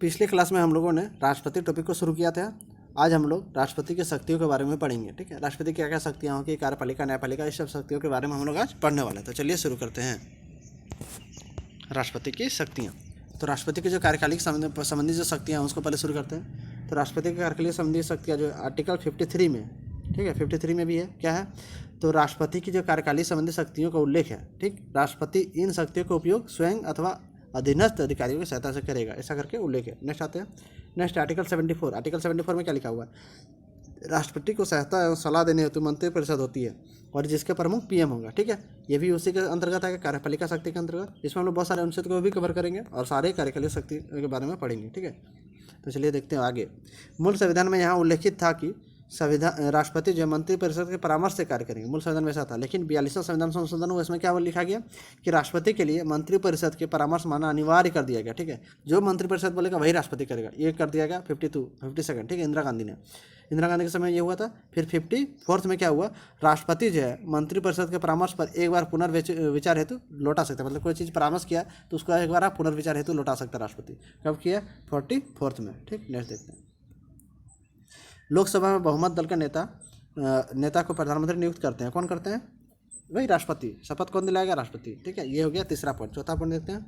पिछले क्लास में हम लोगों ने राष्ट्रपति टॉपिक को शुरू किया था। आज हम लोग राष्ट्रपति की शक्तियों के बारे में पढ़ेंगे। ठीक है, राष्ट्रपति क्या क्या शक्तियाँ होंगी, कार्यपालिका, न्यायपालिका, इस सब शक्तियों के बारे में हम लोग आज पढ़ने वाले हैं। तो चलिए शुरू करते हैं। राष्ट्रपति की शक्तियाँ। तो राष्ट्रपति की जो कार्यकालिक संबंधी जो शक्तियाँ हैं उसको पहले शुरू करते हैं। तो राष्ट्रपति की कार्यकालिक संबंधी शक्तियाँ जो आर्टिकल 53 में, ठीक है, 53 में भी है, क्या है, तो राष्ट्रपति की जो कार्यकालिक संबंधी शक्तियों का उल्लेख है। ठीक, राष्ट्रपति इन शक्तियों का उपयोग स्वयं अथवा अधीनस्थ अधिकारियों की सहायता से करेगा, ऐसा करके उल्लेख है। नेक्स्ट आते हैं, नेक्स्ट आर्टिकल 74। आर्टिकल 74 में क्या लिखा हुआ है, राष्ट्रपति को सहायता एवं सलाह देने हेतु मंत्रिपरिषद होती है और जिसके प्रमुख पीएम होगा। ठीक है, ये भी उसी के अंतर्गत है, कार्यपालिका शक्ति के अंतर्गत। इसमें हम लोग बहुत सारे अनुच्छेद को भी कवर करेंगे और सारे कार्यकालिक शक्ति के बारे में पढ़ेंगे। ठीक है, तो चलिए देखते हैं आगे। मूल संविधान में यहाँ उल्लेखित था कि राष्ट्रपति जो मंत्रिपरिषद के परामर्श से कार्य करेंगे। मूल संविधान में ऐसा था, लेकिन 42वां संविधान संशोधन हुआ, इसमें क्या लिखा गया कि राष्ट्रपति के लिए मंत्रिपरिषद के परामर्श मानना अनिवार्य कर दिया गया। ठीक है, जो मंत्रिपरिषद बोलेगा वही राष्ट्रपति करेगा, ये कर दिया गया 52 ठीक है, इंदिरा गांधी ने। इंदिरा गांधी के समय ये हुआ था। फिर 54 में क्या हुआ, राष्ट्रपति जो है मंत्रिपरिषद के परामर्श पर एक बार पुनर्विचार हेतु लौटा सकता है। मतलब कोई चीज़ परामर्श किया तो उसको एक बार आप पुनर्विचार हेतु लौटा सकता है राष्ट्रपति। कब किया, 44 में। ठीक, नेक्स्ट देखते हैं। लोकसभा में बहुमत दल के नेता को प्रधानमंत्री नियुक्त करते हैं। कौन करते हैं, वही राष्ट्रपति। शपथ कौन दिलाएगा, राष्ट्रपति। ठीक है, ये हो गया तीसरा पॉइंट। चौथा पॉइंट देखते हैं।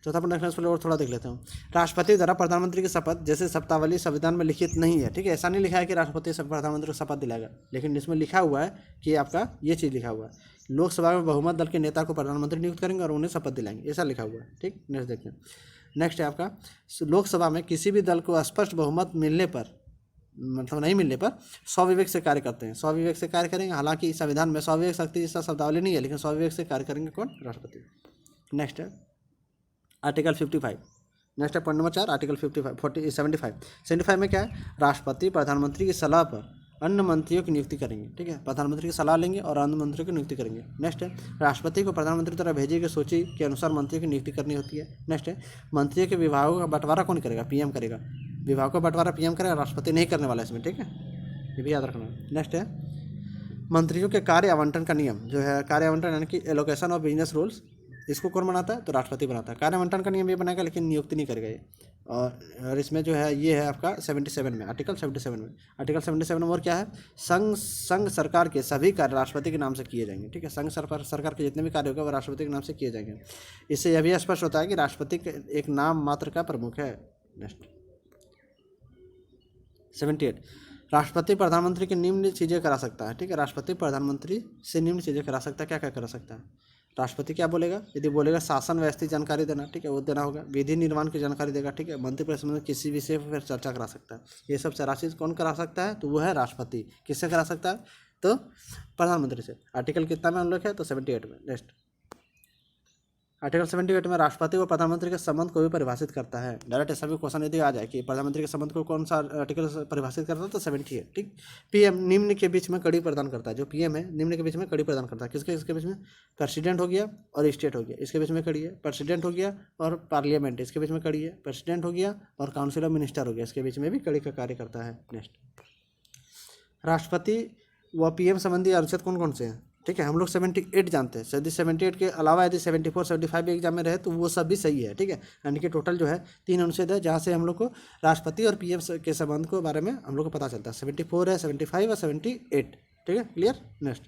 चौथा पॉइंट देखने से पहले और थोड़ा देख लेते हैं। राष्ट्रपति द्वारा प्रधानमंत्री की शपथ जैसे शब्दावली संविधान में लिखित नहीं है। ठीक है, ऐसा नहीं लिखा है कि राष्ट्रपति प्रधानमंत्री को शपथ दिलाएगा, लेकिन इसमें लिखा हुआ है कि आपका ये चीज़ लिखा हुआ है, लोकसभा में बहुमत दल के नेता को प्रधानमंत्री नियुक्त करेंगे और उन्हें शपथ दिलाएंगे, ऐसा लिखा हुआ है। ठीक, नेक्स्ट देखते हैं। नेक्स्ट है आपका, लोकसभा में किसी भी दल को स्पष्ट बहुमत मिलने पर, मतलब नहीं मिलने पर स्वविवेक से कार्य करते हैं। स्वविवेक से कार्य करेंगे, हालांकि संविधान में स्वविवेक शक्ति जैसा शब्दावली नहीं है, लेकिन स्वविवेक से कार्य करेंगे कौन, राष्ट्रपति। नेक्स्ट है आर्टिकल 55। नेक्स्ट है पॉइंट नंबर 4, आर्टिकल 75 में क्या है, राष्ट्रपति प्रधानमंत्री की सलाह पर अन्य मंत्रियों की नियुक्ति करेंगे। ठीक है, प्रधानमंत्री की सलाह लेंगे और अन्य मंत्रियों की नियुक्ति करेंगे। नेक्स्ट है, राष्ट्रपति को प्रधानमंत्री द्वारा भेजी गई सूची के अनुसार मंत्रियों की नियुक्ति करनी होती है। नेक्स्ट है, मंत्रियों के विभागों का बंटवारा कौन करेगा, पीएम करेगा। विभाग का बंटवारा पीएम करेगा, राष्ट्रपति नहीं करने वाला इसमें। ठीक है, ये भी याद रखना। नेक्स्ट है, मंत्रियों के कार्य आवंटन का नियम जो है, कार्य आवंटन यानी कि एलोकेशन ऑफ बिजनेस रूल्स, इसको कौन बनाता है, तो राष्ट्रपति बनाता है। कार्य आवंटन का नियम ये बनाएगा, लेकिन नियुक्ति नहीं करेगा ये। और इसमें जो है ये है आपका 77 में, आर्टिकल 77 में। आर्टिकल 77 में और क्या है, संघ सरकार के सभी कार्य राष्ट्रपति के नाम से किए जाएंगे। ठीक है, संघ सरकार के जितने भी कार्य होगा वो राष्ट्रपति के नाम से किए जाएंगे। इससे यह भी स्पष्ट होता है कि राष्ट्रपति एक नाम मात्र का प्रमुख है। नेक्स्ट 78, राष्ट्रपति प्रधानमंत्री की निम्न चीज़ें करा सकता है। ठीक है, राष्ट्रपति प्रधानमंत्री से निम्न चीज़ें करा सकता है। क्या क्या करा सकता है, राष्ट्रपति क्या बोलेगा, यदि बोलेगा शासन व्यवस्था जानकारी देना, ठीक है, वो देना होगा। विधि निर्माण की जानकारी देगा। ठीक है, मंत्रिपरिषद में किसी विषय पर चर्चा करा सकता है। ये सब सारा चीज़ कौन करा सकता है, तो वो है राष्ट्रपति। किससे करा सकता है, तो प्रधानमंत्री से। आर्टिकल कितना में उल्लेख है, तो 78 में। नेक्स्ट आर्टिकल 78 में राष्ट्रपति व प्रधानमंत्री के संबंध को भी परिभाषित करता है। डायरेक्ट ऐसा भी क्वेश्चन यदि आ जाए कि प्रधानमंत्री के संबंध को कौन सा आर्टिकल परिभाषित करता है, तो 70 है। ठीक, पीएम निम्न के बीच में कड़ी प्रदान करता है। जो पीएम है निम्न के बीच में कड़ी प्रदान करता है। किसके बीच में, प्रेसिडेंट हो गया और स्टेट हो गया, इसके बीच में कड़ी है। प्रेसिडेंट हो गया और पार्लियामेंट, इसके बीच में कड़ी है। प्रेसिडेंट हो गया और काउंसिल ऑफ मिनिस्टर हो गया, इसके बीच में भी कड़ी का कार्य करता है। नेक्स्ट, राष्ट्रपति व पीएम संबंधी अनुच्छेद कौन कौन से हैं। ठीक है, हम लोग 78 जानते हैं। यदि 78 के अलावा यदि 74, 75 भी एग्जाम में रहे तो वो सब भी सही है। ठीक है, यानी कि टोटल जो है 3 अनुच्छेद है जहाँ से हम लोग को राष्ट्रपति और पीएम के संबंध के बारे में हम लोग को पता चलता है। 74 है, 75 और 78। ठीक है, क्लियर। नेक्स्ट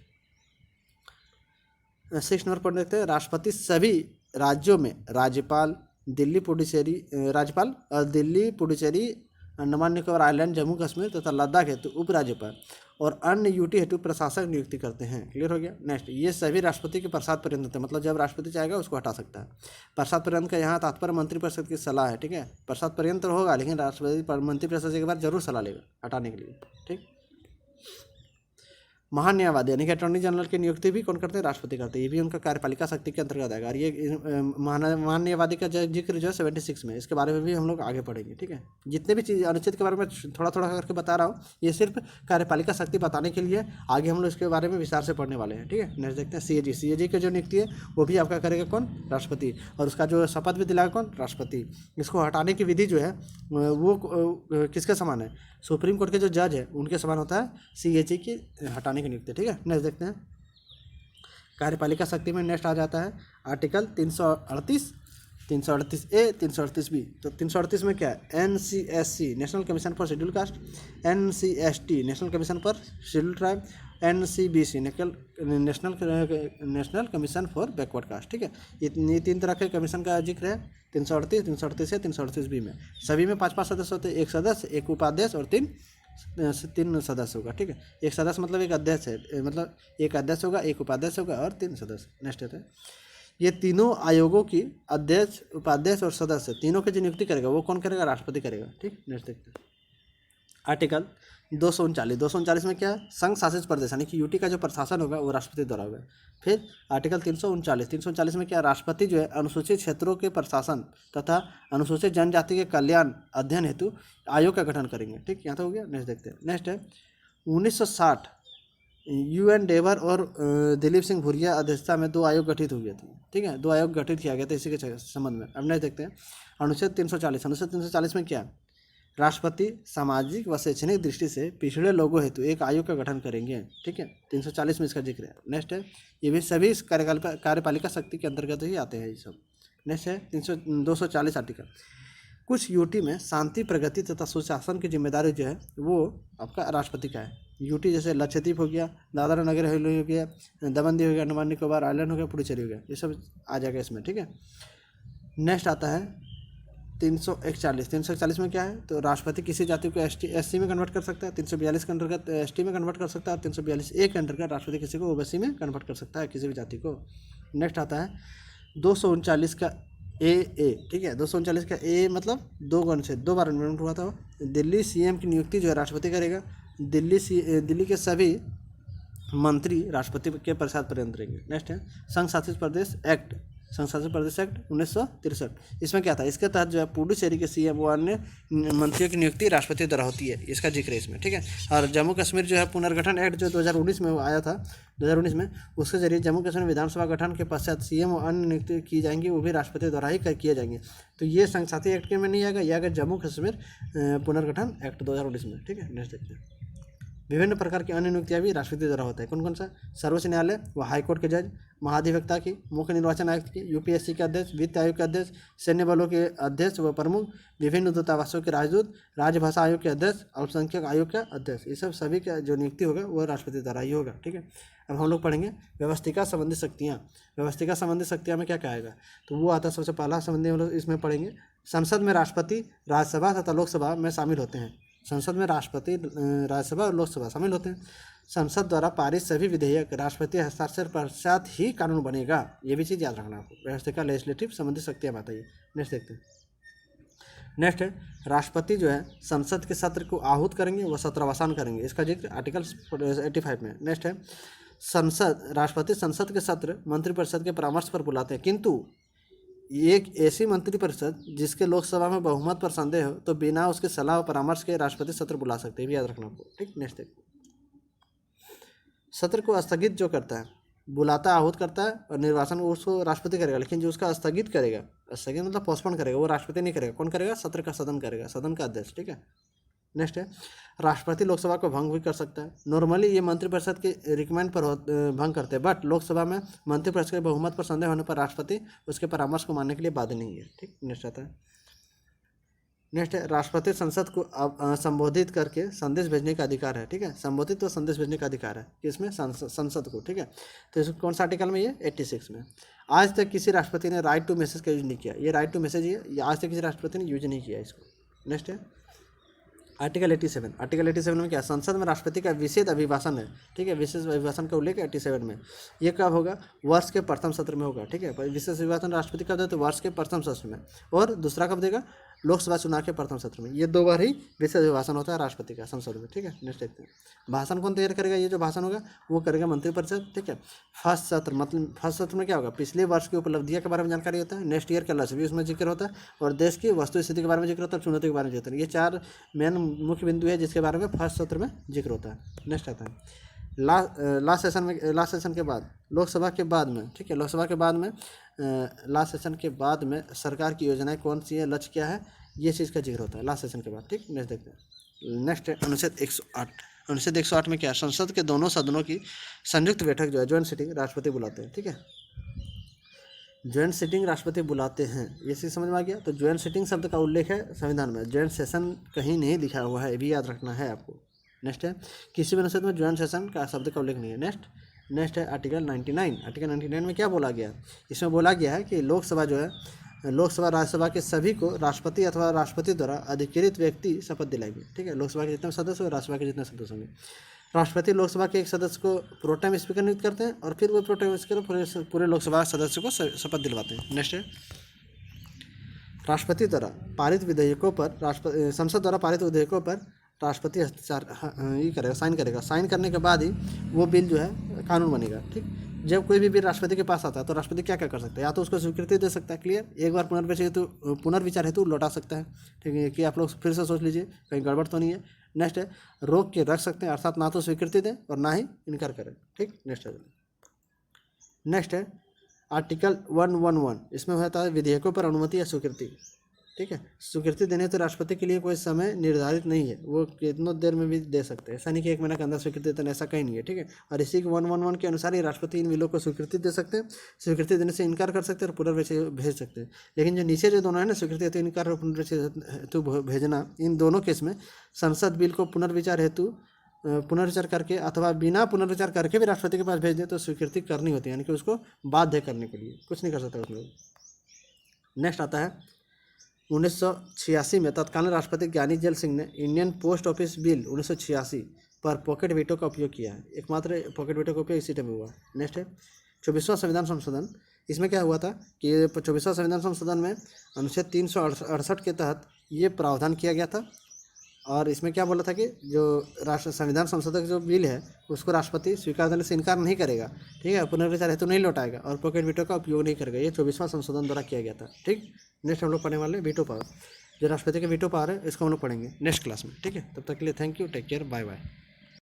6 नंबर पॉइंट देखते हैं। राष्ट्रपति सभी राज्यों में राज्यपाल, दिल्ली पुडुचेरी, अंडमान निकोबार आइलैंड, जम्मू कश्मीर तथा लद्दाख हेतु उपराज्यपाल और अन्य यूटी हेतु प्रशासक नियुक्ति करते हैं। क्लियर हो गया। नेक्स्ट, ये सभी राष्ट्रपति के प्रसाद पर्यंत होते हैं, मतलब जब राष्ट्रपति चाहेगा उसको हटा सकता है। प्रसाद पर्यंत का यहाँ तात्पर्य मंत्रिपरिषद की सलाह है। ठीक है, प्रसाद पर्यंत होगा, लेकिन राष्ट्रपति मंत्रिपरिषद से एक बार जरूर सलाह लेगा हटाने के लिए। ठीक, महान न्यायवादी यानी कि अटॉर्नी जनरल की नियुक्ति भी कौन करते हैं, राष्ट्रपति करते हैं। ये भी उनका कार्यपालिका शक्ति के अंतर्गत आएगा। और ये महान न्यायवादी का जिक्र जो है 76 में, इसके बारे में भी हम लोग आगे पढ़ेंगे। ठीक है, जितने भी चीज़ अनुच्छेद के बारे में थोड़ा थोड़ा करके बता रहा हूँ, ये सिर्फ कार्यपालिका शक्ति बताने के लिए। आगे हम लोग इसके बारे में विस्तार से पढ़ने वाले हैं। ठीक है, नेक्स्ट देखते हैं सीएजी की जो नियुक्ति है वो भी आपका करेगा कौन, राष्ट्रपति। और उसका जो शपथ भी दिलाएगा कौन, राष्ट्रपति। इसको हटाने की विधि जो है वो किसके समान है, सुप्रीम कोर्ट के जो जज है उनके समान होता है सीएजी की हटाने की नियुक्ति। ठीक है, नेक्स्ट देखते हैं कार्यपालिका शक्ति में। नेक्स्ट आ जाता है आर्टिकल 338 338A, 338B। तो 338 में क्या है, NCSC national commission for schedule caste, NCST national commission for schedule tribe, NCBC national commission for backward caste. ठीक है, ये 3 तरह के कमीशन का जिक्र है 338, 338 है, 338B में। सभी में 5-5 सदस्य होते हैं, एक सदस्य, एक उपाध्यक्ष और 3 सदस्य होगा। ठीक है, एक सदस्य मतलब एक अध्यक्ष है, मतलब एक अध्यक्ष होगा, एक उपाध्यक्ष होगा और 3 सदस्य। नेक्स्ट है, ये तीनों आयोगों की अध्यक्ष, उपाध्यक्ष और सदस्य तीनों की जो नियुक्ति करेगा वो कौन करेगा, राष्ट्रपति करेगा। ठीक, नेक्स्ट देखते हैं आर्टिकल 239 में क्या है, संघ शासित प्रदेश यानी कि यूटी का जो प्रशासन होगा वो राष्ट्रपति द्वारा होगा। फिर आर्टिकल 339 में क्या, राष्ट्रपति जो है अनुसूचित क्षेत्रों के प्रशासन तथा अनुसूचित जनजाति के कल्याण अध्ययन हेतु आयोग का गठन करेंगे। ठीक, यहाँ तो हो गया। नेक्स्ट देखते हैं, नेक्स्ट है 1960 UN डेवर और दिलीप सिंह भुरिया अध्यक्षता में 2 आयोग गठित हुए थे। ठीक है, 2 आयोग गठित किया गया था इसी के संबंध में। अब नेक्स्ट देखते हैं अनुच्छेद 340 में क्या, राष्ट्रपति सामाजिक व शैक्षणिक दृष्टि से पिछड़े लोगों हेतु एक आयोग का गठन करेंगे। ठीक है, 340 में इसका जिक्र है। नेक्स्ट है, ये भी सभी इस कार्यपालिका शक्ति के अंतर्गत ही आते हैं ये सब। नेक्स्ट है 240 आर्टिकल, कुछ यूटी में शांति, प्रगति तथा सुशासन की जिम्मेदारी जो है वो आपका राष्ट्रपति का है। यूटी जैसे लक्षद्वीप हो गया, दादरा नगर हवेली हो गया, दमन दीव हो गया, अंडमान निकोबार आइलैंड हो गया, पुडुचेरी हो गया, ये सब आ जाएगा इसमें। ठीक है, नेक्स्ट आता है 341 में क्या है, तो राष्ट्रपति किसी जाति को SC में कन्वर्ट कर सकता है, 342 के अंतर्गत ST में कन्वर्ट कर सकता है, और 342A के अंतर्गत राष्ट्रपति किसी को OBC में कन्वर्ट कर सकता है, किसी भी जाति को। नेक्स्ट आता है 239 का AA। ठीक है, 239 का A मतलब 2 बार अमेंडमेंट हुआ था। दिल्ली CM की नियुक्ति जो है राष्ट्रपति करेगा, दिल्ली के सभी मंत्री राष्ट्रपति के प्रसाद पर्यंत रहेंगे। नेक्स्ट है संघ शासित प्रदेश एक्ट 1963। इसमें क्या था, इसके तहत जो है पुडुचेरी के CM व अन्य मंत्रियों की नियुक्ति राष्ट्रपति द्वारा होती है, इसका जिक्र है इसमें। ठीक है, और जम्मू कश्मीर जो है पुनर्गठन एक्ट जो 2019 में आया था, 2019 में, उसके जरिए जम्मू कश्मीर विधानसभा गठन के पश्चात CM व अन्य नियुक्ति की जाएंगी, वो भी राष्ट्रपति द्वारा ही किए जाएंगे। तो ये संघ शासित एक्ट के में नहीं आएगा, यह आएगा जम्मू कश्मीर पुनर्गठन एक्ट 2019 में। ठीक है, नेक्स्ट देखते हैं विभिन्न प्रकार की अन्य नियुक्तियां भी राष्ट्रपति द्वारा होता है। कौन कौन सा, सर्वोच्च न्यायालय व हाईकोर्ट के जज, महाधिवक्ता की, मुख्य निर्वाचन आयुक्त की, UPSC के अध्यक्ष, वित्त आयोग के अध्यक्ष, सैन्य बलों के अध्यक्ष व प्रमुख, विभिन्न दूतावासों के राजदूत, राजभाषा आयोग के अध्यक्ष, अल्पसंख्यक आयोग के अध्यक्ष, ये सब सभी का जो नियुक्ति होगा वो राष्ट्रपति द्वारा ही होगा। ठीक है, अब हम लोग पढ़ेंगे व्यवस्थिका संबंधी शक्तियाँ। व्यवस्थिका संबंधी शक्तियाँ में क्या क्या आएगा, तो वो आता है सबसे पहला संबंधी हम लोग इसमें पढ़ेंगे, संसद में राष्ट्रपति, राज्यसभा तथा लोकसभा में शामिल होते हैं। संसद में राष्ट्रपति, राज्यसभा और लोकसभा शामिल होते हैं। संसद द्वारा पारित सभी विधेयक राष्ट्रपति हस्ताक्षर पश्चात ही कानून बनेगा, ये भी चीज़ याद रखना आपको। व्यवस्थिका लेजिस्लेटिव संबंधित शक्तियाँ बताइए। नेक्स्ट देखते हैं, नेक्स्ट है राष्ट्रपति जो है संसद के सत्र को आहूत करेंगे व सत्रावसान करेंगे, इसका जिक्र आर्टिकल 85 में। नेक्स्ट है राष्ट्रपति संसद के सत्र मंत्रिपरिषद के परामर्श पर बुलाते हैं, किंतु एक ऐसी मंत्रिपरिषद जिसके लोकसभा में बहुमत पर संदेह हो तो बिना उसके सलाह और परामर्श के राष्ट्रपति सत्र बुला सकते हैं, भी याद रखना आपको। ठीक, नेक्स्ट देखिए सत्र को स्थगित जो करता है, बुलाता आहूत करता है और निर्वाचन उसको राष्ट्रपति करेगा, लेकिन जो उसका स्थगित करेगा, स्थगित मतलब पोस्टपोन करेगा, वो राष्ट्रपति नहीं करेगा। कौन करेगा, सत्र का सदन करेगा, सदन का अध्यक्ष। ठीक है, नेक्स्ट है राष्ट्रपति लोकसभा को भंग भी कर सकता है। नॉर्मली ये मंत्रिपरिषद के रिकमेंड पर भंग करते हैं, बट लोकसभा में मंत्रिपरिषद के बहुमत पर संदेह होने पर राष्ट्रपति उसके परामर्श को मानने के लिए बाध्य नहीं है। ठीक, नेक्स्ट आता है, नेक्स्ट है राष्ट्रपति संसद को संबोधित करके संदेश भेजने का अधिकार है। ठीक है, संबोधित तो संदेश भेजने का अधिकार है किसमें, संसद को। ठीक है, तो इसको कौन सा आर्टिकल में, ये 86 में। आज तक किसी राष्ट्रपति ने राइट टू मैसेज का यूज नहीं किया, ये राइट टू मैसेज ये आज तक किसी राष्ट्रपति ने यूज नहीं किया इसको। नेक्स्ट है आर्टिकल 87। आर्टिकल 87 में क्या, संसद में राष्ट्रपति का विशेष अभिभाषण है। ठीक है, विशेष अभिभाषण का उल्लेख 87 में। ये कब होगा, वर्ष के प्रथम सत्र में होगा। ठीक है, विशेष अभिभाषण राष्ट्रपति कब देते, वर्ष के प्रथम सत्र में, और दूसरा कब देगा, लोकसभा चुनाव के प्रथम सत्र में। ये 2 बार ही विशेष अभिभाषण होता है राष्ट्रपति का संसद में। ठीक है, नेक्स्ट देखते हैं भाषण कौन तैयार करेगा, ये जो भाषण होगा वो करेगा मंत्रिपरिषद। ठीक है, फर्स्ट सत्र मतलब फर्स्ट सत्र में क्या होगा, पिछले वर्ष की उपलब्धियों के बारे में जानकारी होता है, नेक्स्ट ईयर का लक्ष्य भी उसमें जिक्र होता है, और देश की वस्तु स्थिति के बारे में जिक्र होता है, चुनौती के बारे में जिक्र होता है। ये 4 मेन मुख्य बिंदु है जिसके बारे में फर्स्ट सत्र में जिक्र होता है। नेक्स्ट आता है लास्ट सेशन के बाद, लोकसभा के बाद में। ठीक है, लोकसभा के बाद में लास्ट सेशन के बाद में सरकार की योजनाएं कौन सी है, लक्ष्य क्या है, ये चीज़ का जिक्र होता है लास्ट सेशन के बाद। ठीक, नेक्स्ट देखते हैं, नेक्स्ट है अनुच्छेद 108। अनुच्छेद 108 में क्या, संसद के दोनों सदनों की संयुक्त बैठक जो है ज्वाइंट सिटिंग राष्ट्रपति बुलाते हैं। ठीक है, ज्वाइंट सिटिंग राष्ट्रपति बुलाते हैं, ये चीज़ समझ में आ गया। तो ज्वाइंट सिटिंग शब्द का उल्लेख है संविधान में, ज्वाइंट सेशन कहीं नहीं लिखा हुआ है, ये भी याद रखना है आपको। नेक्स्ट है किसी भी अनुच्छेद में ज्वाइंट सेशन का शब्द का उल्लेख नहीं है। नेक्स्ट है आर्टिकल 99। आर्टिकल 99 में क्या बोला गया है? इसमें बोला गया है कि लोकसभा जो है, लोकसभा राज्यसभा के सभी को राष्ट्रपति अथवा राष्ट्रपति द्वारा अधिकृत व्यक्ति शपथ दिलाएंगे। ठीक है, लोकसभा के जितने सदस्य हो, राज्यसभा के जितने सदस्य होंगे। राष्ट्रपति लोकसभा के एक सदस्य को प्रोटेम स्पीकर नियुक्त करते हैं और फिर वो प्रोटेम स्पीकर पूरे लोकसभा सदस्य को शपथ दिलवाते हैं। नेक्स्ट है राष्ट्रपति द्वारा पारित विधेयकों पर संसद द्वारा पारित विधेयकों पर राष्ट्रपति हस्ताक्षर ये करेगा, साइन करेगा। साइन करने के बाद ही वो बिल जो है कानून बनेगा। ठीक, जब कोई भी बिल राष्ट्रपति के पास आता है तो राष्ट्रपति क्या क्या कर सकता है? या तो उसको स्वीकृति दे सकता है, क्लियर, एक बार पुनर्विचार हेतु लौटा सकता है। ठीक है, कि आप लोग फिर से सोच लीजिए कहीं गड़बड़ तो नहीं है। नेक्स्ट है रोक के रख सकते हैं, अर्थात ना तो स्वीकृति दें और ना ही इनकार करें। ठीक, नेक्स्ट है आर्टिकल 111, इसमें होता है विधेयकों पर अनुमति या स्वीकृति। ठीक है, स्वीकृति देने तो राष्ट्रपति के लिए कोई समय निर्धारित नहीं है, वो कितनों देर में भी दे सकते हैं, ऐसा नहीं कि 1 महीने के अंदर स्वीकृति देना, ऐसा कहीं नहीं है। ठीक है, और इसी के 111 के अनुसार ही राष्ट्रपति इन बिलों को स्वीकृति दे सकते हैं, स्वीकृति देने से इनकार कर सकते हैं और पुनर्विचार भेज सकते हैं। लेकिन जो नीचे जो दोनों है ना, स्वीकृति हेतु इनकार और पुनर्विचार हेतु भेजना, इन दोनों केस में संसद बिल को पुनर्विचार करके अथवा बिना पुनर्विचार करके भी राष्ट्रपति के पास भेज दे तो स्वीकृति करनी होती है, यानी कि उसको बाध्य करने के लिए, कुछ नहीं कर सकता उसमें। नेक्स्ट आता है 1986 में तत्कालीन राष्ट्रपति ज्ञानी जैल सिंह ने इंडियन पोस्ट ऑफिस बिल 1986 पर पॉकेट वीटो का उपयोग किया है। एकमात्र पॉकेट वीटो का उपयोग इसी टाइम हुआ। नेक्स्ट है 24वां संविधान संशोधन। इसमें क्या हुआ था कि 24वां संविधान संशोधन में अनुच्छेद 368 के तहत ये प्रावधान किया गया था, और इसमें क्या बोला था कि जो संविधान संशोधन जो बिल है उसको राष्ट्रपति स्वीकार देने से इनकार नहीं करेगा। ठीक है, पुनर्विचार हेतु नहीं लौटाएगा और पॉकेट वीटो का उपयोग नहीं करेगा। ये 24वां संशोधन द्वारा किया गया था। ठीक, नेक्स्ट हम लोग पढ़ने वाले वीटो पावर, जो राष्ट्रपति के वीटो पावर है इसको हम लोग पढ़ेंगे नेक्स्ट क्लास में। ठीक है, तब तक के लिए thank you, take care, bye bye.